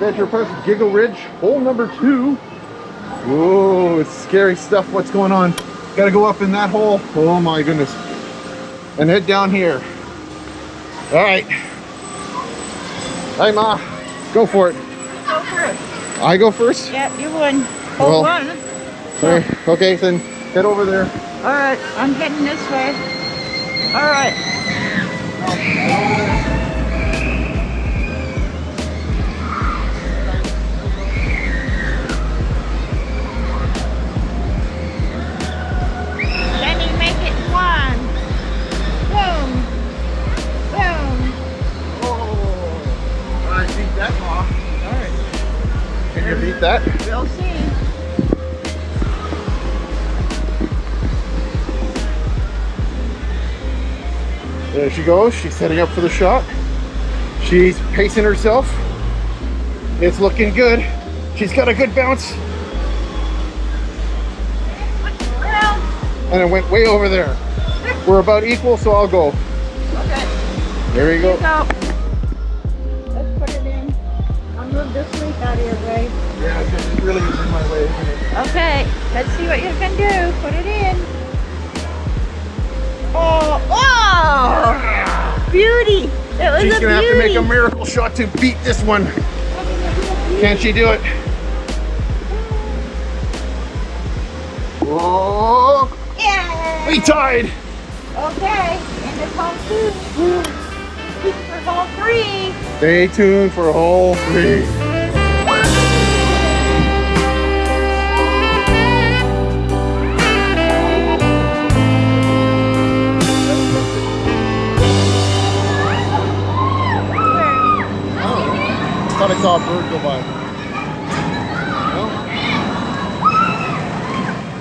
Adventure Park, Giggle Ridge, hole number 2. Whoa, it's scary stuff. What's going on? Gotta go up in that hole. Oh my goodness. And head down here. All right. Hi, Ma. Go for it. Go first. I go first? Yeah, you won. Hole one. Okay, then head over there. All right, I'm heading this way. All right. Let me make it 1. Boom. Boom. Oh. All right, beat that, Ma. All right. Can you beat that? We'll see. There she goes. She's setting up for the shot. She's pacing herself. It's looking good. She's got a good bounce. And it went way over there. We're about equal, so I'll go. Okay. There you go. Let's put it in. I'll move this week out of your way. Yeah, because it really is in my way, isn't it? Okay, let's see what you can do. Put it in. Oh, oh! Beauty! It was She's a gonna beauty. have to make a miracle shot to beat this one. Can she do it? Whoa! Yeah! We tied! Okay, and it's hole 2. For hole 3. Stay tuned for hole 3. I thought I saw a bird go by.